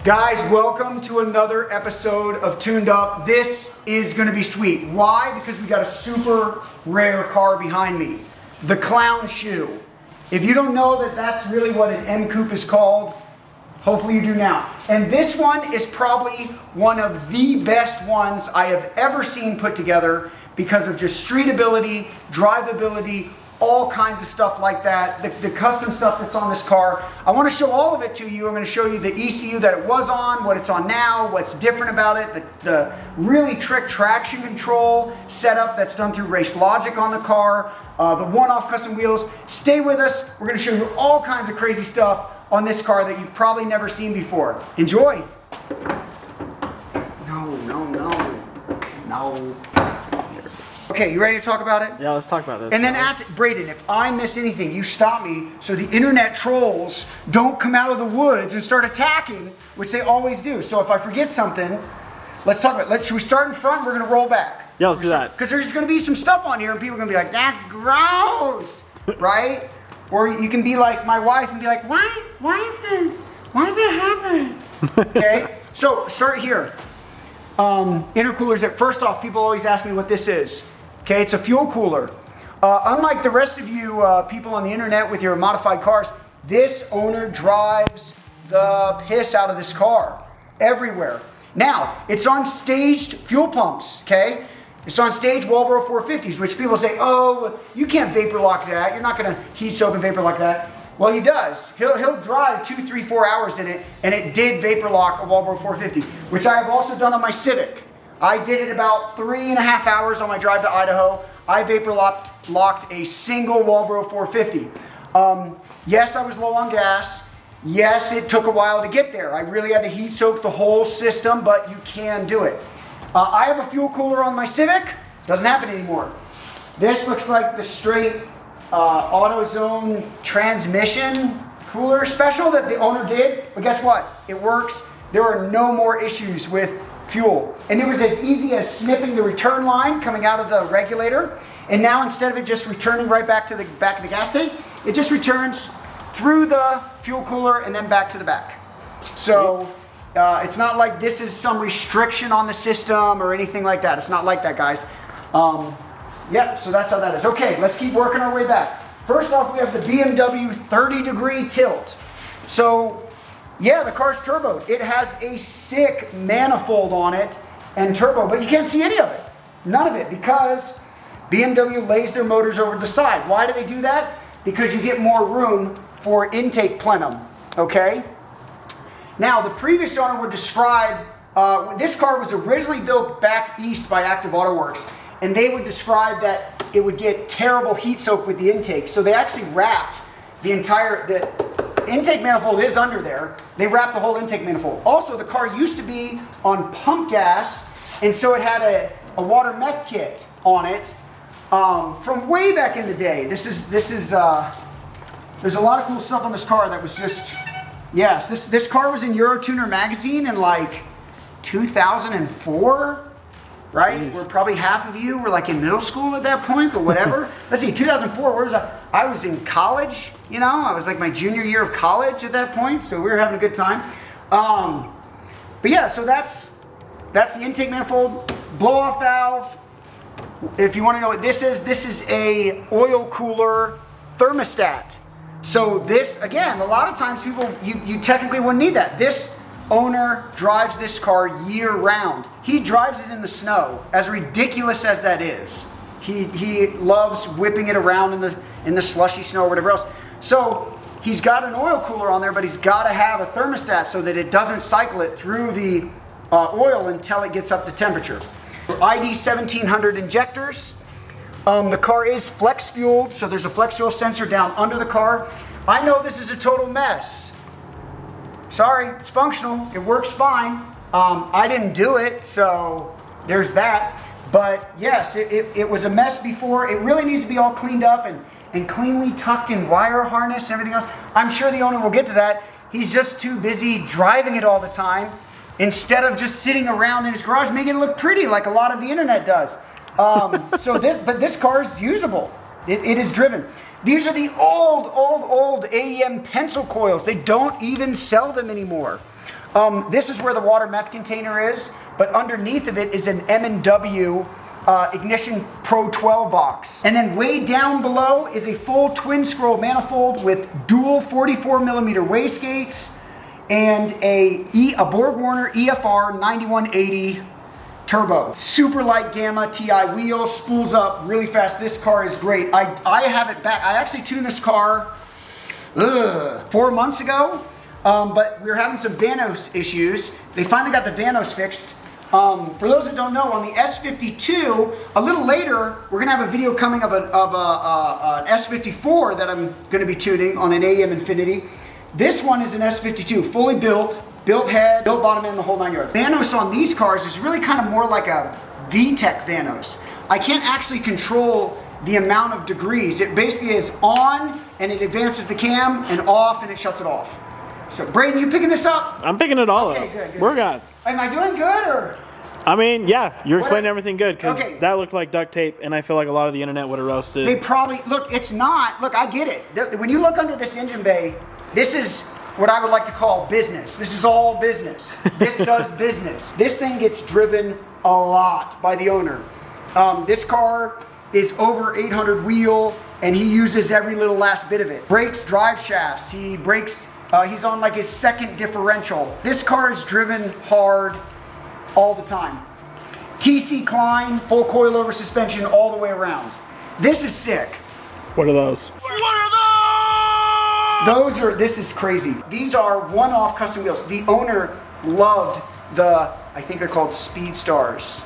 Guys, welcome to another episode of Tuned Up. This is gonna be sweet. Why? Because we got a super rare car behind me. The Clown Shoe. If you don't know that that's really what an M Coupe is called, hopefully you do now. And this one is probably one of the best ones I have ever seen put together because of just street ability, drivability, all kinds of stuff like that, the custom stuff that's on this car. I want to show all of it to you. I'm going to show you the ECU that it was on, what it's on now, what's different about it, the really trick traction control setup that's done through Race Logic on the car, the one-off custom wheels. Stay with us. We're going to show you all kinds of crazy stuff on this car that you've probably never seen before. Enjoy. No. Okay, you ready to talk about it? Yeah, let's talk about this. And then ask Braden, if I miss anything, you stop me so the internet trolls don't come out of the woods and start attacking, which they always do. So if I forget something, let's talk about it. Should we start in front? We're going to roll back. Yeah, let's do that. Because there's going to be some stuff on here and people are going to be like, that's gross, right? Or you can be like my wife and be like, why does it have that? Okay, so start here. Intercoolers. First off, people always ask me what this is. Okay, it's a fuel cooler. Unlike the rest of you people on the internet with your modified cars, this owner drives the piss out of this car everywhere. Now, it's on staged fuel pumps, okay? It's on stage Walbro 450s, which people say, oh, you can't vapor lock that. You're not going to heat soak and vapor lock that. Well, he does. He'll drive 2, 3, 4 hours in it, and it did vapor lock a Walbro 450, which I have also done on my Civic. I did it about 3.5 hours on my drive to Idaho. I vapor locked a single Walbro 450. Yes, I was low on gas. Yes, it took a while to get there. I really had to heat soak the whole system, but you can do it. I have a fuel cooler on my Civic. Doesn't happen anymore. This looks like the straight AutoZone transmission cooler special that the owner did, but guess what? It works. There are no more issues with fuel. And it was as easy as snipping the return line coming out of the regulator. And now instead of it just returning right back to the back of the gas tank, it just returns through the fuel cooler and then back to the back. So it's not like this is some restriction on the system or anything like that. It's not like that, guys. Yeah, so that's how that is. Okay, let's keep working our way back. First off, we have the BMW 30-degree tilt. So, yeah, the car's turboed. It has a sick manifold on it and turbo, but you can't see any of it. None of it, because BMW lays their motors over to the side. Why do they do that? Because you get more room for intake plenum, okay? Now, the previous owner would describe, this car was originally built back east by Active Auto Works, and they would describe that it would get terrible heat soak with the intake. So they actually wrapped the intake manifold is under there. They wrapped the whole intake manifold. Also, the car used to be on pump gas, and so it had a water meth kit on it from way back in the day. There's a lot of cool stuff on this car that was just, yes, this car was in Eurotuner magazine in like 2004. Right? Jeez. Where probably half of you were like in middle school at that point, but whatever. Let's see, 2004, where was I? I was in college, you know? I was like my junior year of college at that point, so we were having a good time. But yeah, so that's the intake manifold, blow-off valve. If you want to know what this is a oil cooler thermostat. So this, again, a lot of times people, you technically wouldn't need that. This owner drives this car year-round. He drives it in the snow, as ridiculous as that is. He loves whipping it around in the slushy snow or whatever else. So he's got an oil cooler on there, but he's got to have a thermostat so that it doesn't cycle it through the oil until it gets up to temperature. ID 1700 injectors. The car is flex fueled, so there's a flex fuel sensor down under the car. I know this is a total mess. Sorry, it's functional. It works fine. I didn't do it, so there's that. But yes, it was a mess before. It really needs to be all cleaned up and cleanly tucked in wire harness and everything else. I'm sure the owner will get to that. He's just too busy driving it all the time instead of just sitting around in his garage making it look pretty like a lot of the internet does. But this car is usable. It is driven. These are the old AEM pencil coils. They don't even sell them anymore. This is where the water meth container is, but underneath of it is an M&W Ignition Pro 12 box. And then way down below is a full twin scroll manifold with dual 44mm wastegates and a BorgWarner EFR 9180 turbo. Super light Gamma TI wheels, spools up really fast. This car is great. I have it back. I actually tuned this car 4 months ago, but we were having some Vanos issues. They finally got the Vanos fixed. For those that don't know, on the S52, a little later, we're gonna have a video coming of an S54 that I'm gonna be tuning on an AEM Infinity. This one is an S52, fully built head, built bottom end, the whole 9 yards. Vanos on these cars is really kind of more like a VTEC Vanos. I can't actually control the amount of degrees. It basically is on and it advances the cam, and off and it shuts it off. So Braden, you picking this up? I'm picking it all up. Good. We're good. Am I doing good or? I mean, yeah, you're explaining everything good, because Okay. that looked like duct tape, and I feel like a lot of the internet would have roasted. They probably, look, it's not, look, I get it. When you look under this engine bay, this is what I would like to call business. This is all business. This does business. This thing gets driven a lot by the owner. This car is over 800 wheel, and he uses every little last bit of it. Brakes, drive shafts, he brakes, he's on like his second differential. This car is driven hard all the time. TC Klein, full coilover suspension all the way around. This is sick. What are those? This is crazy. These are one-off custom wheels. The owner loved I think they're called Speed Stars.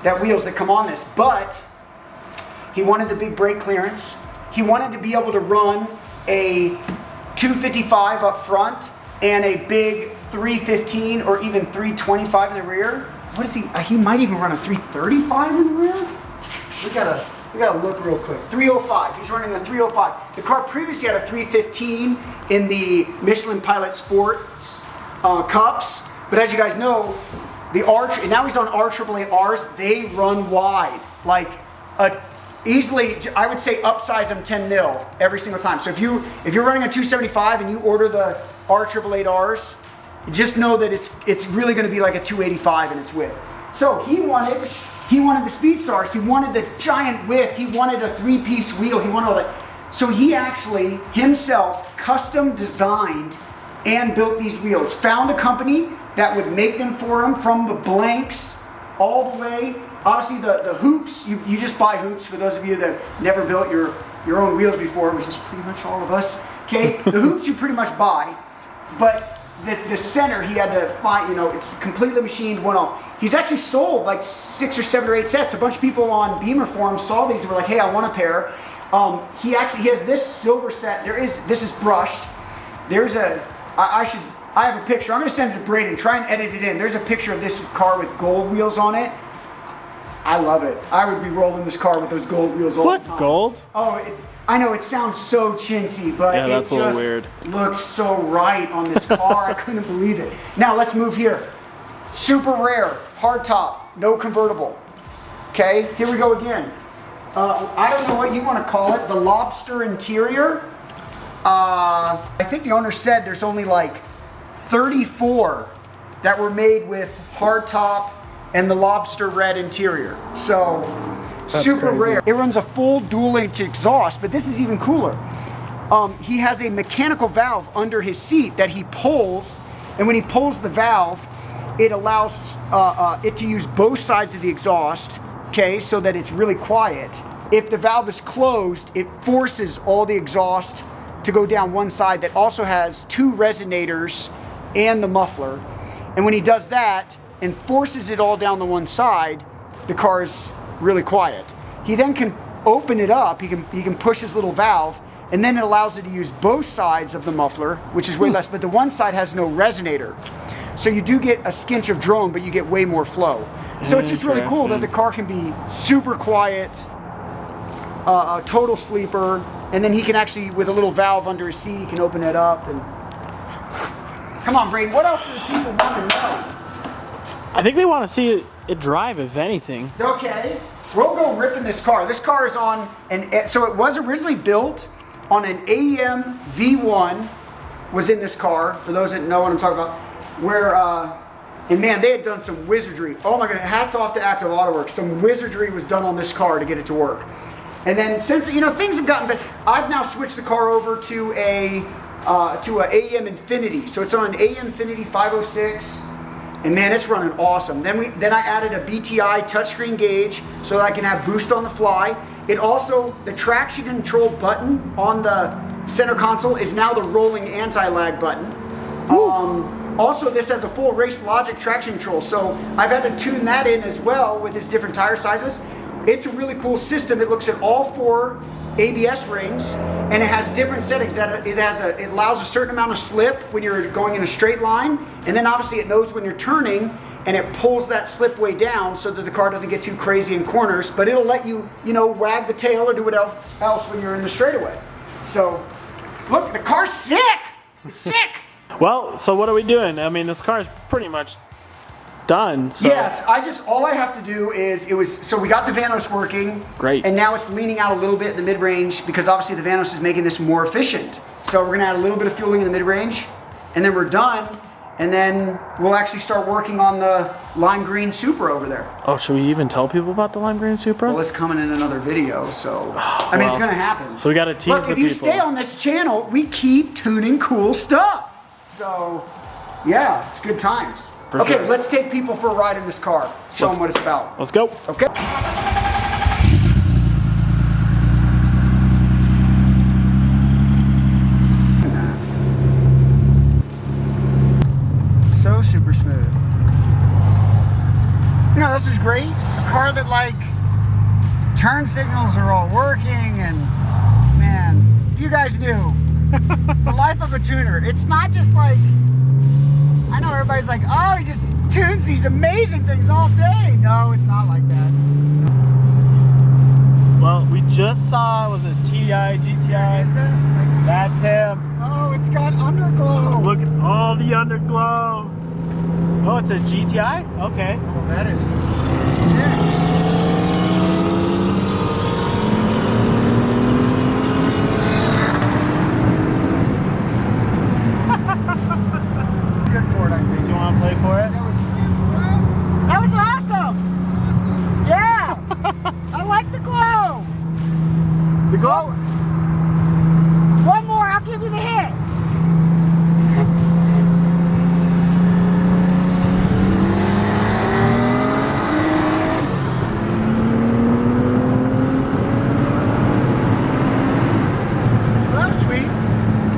That wheels that come on this, but he wanted the big brake clearance. He wanted to be able to run a 255 up front and a big 315 or even 325 in the rear. What is he? He might even run a 335 in the rear. We gotta look real quick. 305. He's running a 305. The car previously had a 315 in the Michelin Pilot Sports Cups, but as you guys know, the Arch, and now he's on R888Rs. They run wide, like easily. I would say upsize them 10 mil every single time. So if you're running a 275 and you order the R888Rs, just know that it's really going to be like a 285 in its width. So he wanted the Speed Stars. He wanted the giant width. He wanted a 3-piece wheel. He wanted all that. So he actually himself custom designed and built these wheels. Found a company that would make them for him from the blanks all the way. Obviously the hoops, you just buy hoops for those of you that never built your own wheels before, which is pretty much all of us. Okay, the hoops you pretty much buy, but the center he had to find, it's completely machined, one off. He's actually sold like 6 or 7 or 8 sets. A bunch of people on Beamer forums saw these and were like, hey, I want a pair. He has this silver set. This is brushed. I have a picture. I'm gonna send it to Braden, try and edit it in. There's a picture of this car with gold wheels on it. I love it. I would be rolling this car with those gold wheels all the time. What, gold? Oh, I know it sounds so chintzy, but yeah, it that's just a little weird. Looks so right on this car. I couldn't believe it. Now let's move here. Super rare, hard top, no convertible. Okay, here we go again. I don't know what you want to call it, the lobster interior. I think the owner said there's only like 34 that were made with hard top and the lobster red interior. So that's super crazy. Rare. It runs a full dual link exhaust, but this is even cooler. He has a mechanical valve under his seat that he pulls, and when he pulls the valve, it allows it to use both sides of the exhaust, okay, so that it's really quiet. If the valve is closed, it forces all the exhaust to go down one side that also has 2 resonators and the muffler. And when he does that and forces it all down the one side, the car is really quiet. He then can open it up, he can push his little valve, and then it allows it to use both sides of the muffler, which is way less, but the one side has no resonator. So you do get a skinch of drone, but you get way more flow. So it's just really cool that the car can be super quiet, a total sleeper, and then he can actually, with a little valve under his seat, he can open it up. And come on, Braden, what else do the people want to know? I think they want to see it drive, if anything. Okay, we'll go ripping this car. This car is on, so it was originally built on an AEM V1, was in this car, for those that know what I'm talking about. where, and man, they had done some wizardry. Oh my goodness, hats off to Active Auto Works. Some wizardry was done on this car to get it to work. And then since, you know, things have gotten better, I've now switched the car over to a AM Infinity. So it's on an AM Infinity 506. And man, it's running awesome. Then I added a BTI touchscreen gauge so that I can have boost on the fly. It also, the traction control button on the center console is now the rolling anti-lag button. Also, this has a full race logic traction control, so I've had to tune that in as well with its different tire sizes. It's a really cool system. It looks at all 4 ABS rings, and it has different settings. It allows a certain amount of slip when you're going in a straight line, and then obviously it knows when you're turning, and it pulls that slip way down so that the car doesn't get too crazy in corners, but it'll let you, you know, wag the tail or do whatever else when you're in the straightaway. So, look, the car's sick! It's sick! Well, so what are we doing? I mean, this car is pretty much done. So. Yes, all I have to do is, so we got the Vanos working. Great. And now it's leaning out a little bit in the mid-range because obviously the Vanos is making this more efficient. So we're gonna add a little bit of fueling in the mid-range, and then we're done, and then we'll actually start working on the lime green Supra over there. Oh, should we even tell people about the lime green Supra? Well, it's coming in another video, so, I mean, it's gonna happen. So we gotta tease the people. Look, if you stay on this channel, we keep tuning cool stuff. So, yeah, it's good times. Okay, sure. Let's take people for a ride in this car. Show them what it's about. Let's go. Okay. So super smooth. You know, this is great. A car that, like, turn signals are all working, and man, if you guys knew the life of a tuner, it's not just like, I know everybody's like, oh, he just tunes these amazing things all day. No, it's not like that. Well, we just saw, was it TDI, GTI? Is that? Like, that's him. oh, it's got underglow. Look at all the underglow. Oh, it's a GTI? Okay. Oh, that is sick. Good for it, I think. So you want to play for it? That was awesome. Yeah. I like the glow. The glow? One more, I'll give you the hit. Well, that was sweet.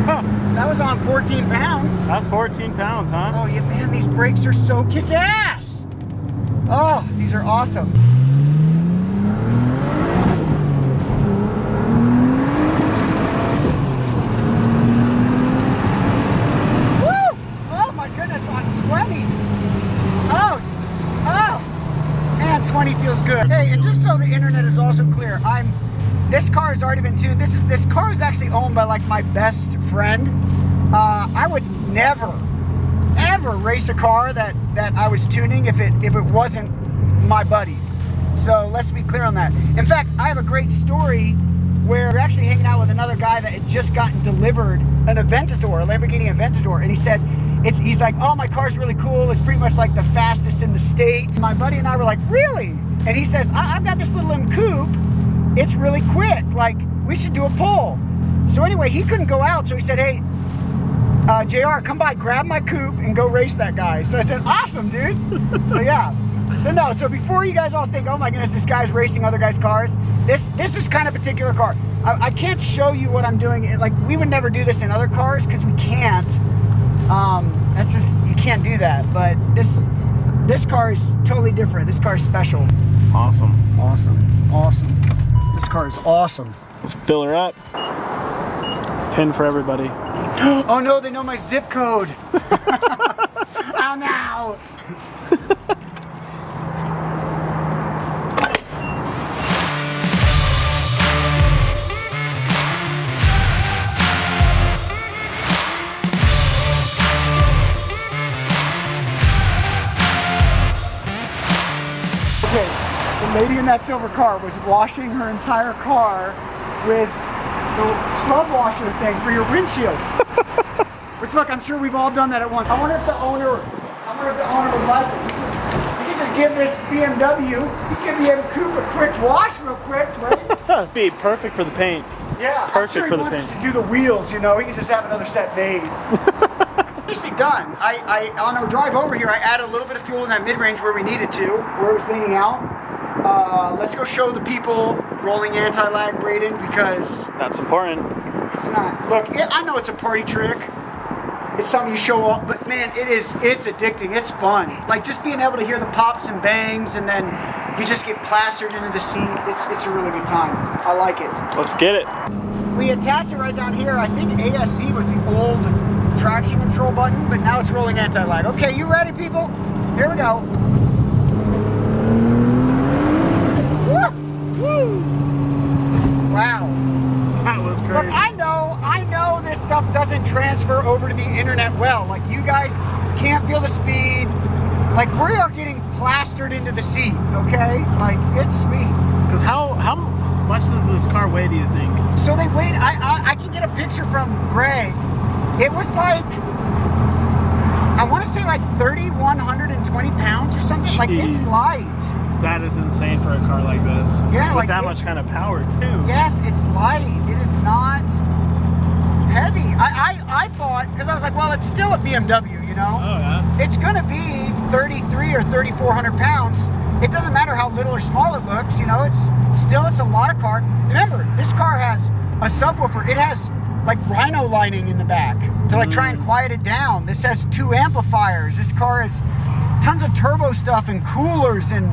Huh. That was on 14 pounds. That's 14 pounds, huh? Oh yeah, man, these brakes are so kick-ass. Oh, these are awesome. Woo! Oh my goodness, on 20. Oh, man, 20 feels good. Hey, and just so the internet is also clear, this car has already been tuned. This car is actually owned by like my best friend. I would never, ever race a car that I was tuning if it wasn't my buddies. So let's be clear on that. In fact, I have a great story where we're actually hanging out with another guy that had just gotten delivered an Aventador, a Lamborghini Aventador, and he said, he's like, oh, my car's really cool. It's pretty much like the fastest in the state. My buddy and I were like, really? And he says, I've got this little M Coupe. It's really quick. Like, we should do a pull. So anyway, he couldn't go out. So he said, hey, JR, come by, grab my coupe, and go race that guy. So I said, awesome, dude. So yeah. So no, so before you guys all think, oh my goodness, this guy's racing other guys' cars, this is kind of a particular car. I can't show you what I'm doing. Like, we would never do this in other cars because we can't. That's just, you can't do that. But this car is totally different. This car is special. Awesome. Awesome. Awesome. This car is awesome. Let's fill her up. Pin for everybody. Oh no, they know my zip code. Oh no. Okay, the lady in that silver car was washing her entire car with the scrub washer thing for your windshield. Which look, I'm sure we've all done that at once. I wonder if the owner would like it. We could just give this BMW, we could give the M Coupe a quick wash real quick, right? It'd be perfect for the paint. Yeah, Perfect I'm sure for he the wants paint. us to do the wheels, you know, he can just have another set made. Basically done. I on our drive over here, I added a little bit of fuel in that mid-range where we needed to, where it was leaning out. Let's go show the people rolling anti-lag braiding because That's important. it's not. Look, I know it's a party trick. It's something you show off, but man, it's addicting. It's fun. Like just being able to hear the pops and bangs, and then you just get plastered into the seat. It's a really good time. I like it. Let's get it. We attached it right down here. I think ASC was the old traction control button, but now it's rolling anti-lag. Okay, you ready, people? Here we go. Woo! Wow. That was crazy. Look, I know this stuff doesn't transfer over to the internet well. Like you guys can't feel the speed. Like we are getting plastered into the seat, okay? Like it's sweet. Because how much does this car weigh, do you think? So they weighed, I can get a picture from Greg. It was like, I want to say like 3,120 pounds or something. Like it's Jeez. light. That is insane for a car like this. Yeah, With like that it- much kind of power too. Yes, it's light. It is not heavy. I thought, because I was like, well, it's still a BMW, you know? Oh yeah. It's gonna be 33 or 3,400 pounds. It doesn't matter how little or small it looks, you know, it's a lot of car. Remember, this car has a subwoofer. It has like rhino lining in the back to like try and quiet it down. This has 2 amplifiers. This car has tons of turbo stuff and coolers and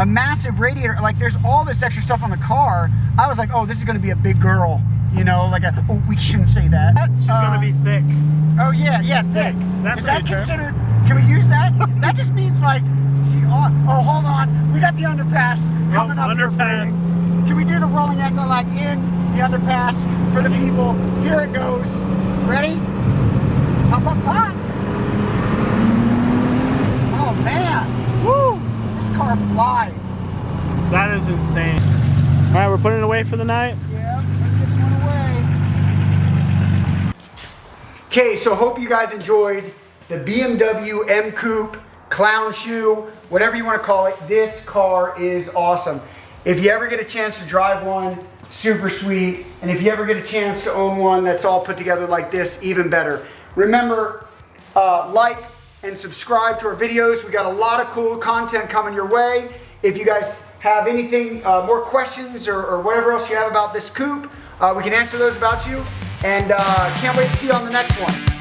a massive radiator. Like there's all this extra stuff on the car. I was like, oh, this is gonna be a big girl, you know, like oh, we shouldn't say that. She's gonna be thick. Oh yeah, thick. That's Is that pretty true. considered? Can we use that? That just means like, see, oh, hold on, we got the underpass coming up here, underpass. buddy. Can we do the rolling anti-lag in the underpass for the people? Here it goes. Ready? Pop, pop, pop. Oh man, woo! This car flies. That is insane. All right, we're putting it away for the night. Yeah, put this one away. Okay, so hope you guys enjoyed the BMW M Coupe, clown shoe, whatever you want to call it. This car is awesome. If you ever get a chance to drive one, super sweet. And if you ever get a chance to own one that's all put together like this, even better. Remember, like and subscribe to our videos. We got a lot of cool content coming your way. If you guys have anything, more questions or whatever else you have about this coupe, we can answer those about you. And can't wait to see you on the next one.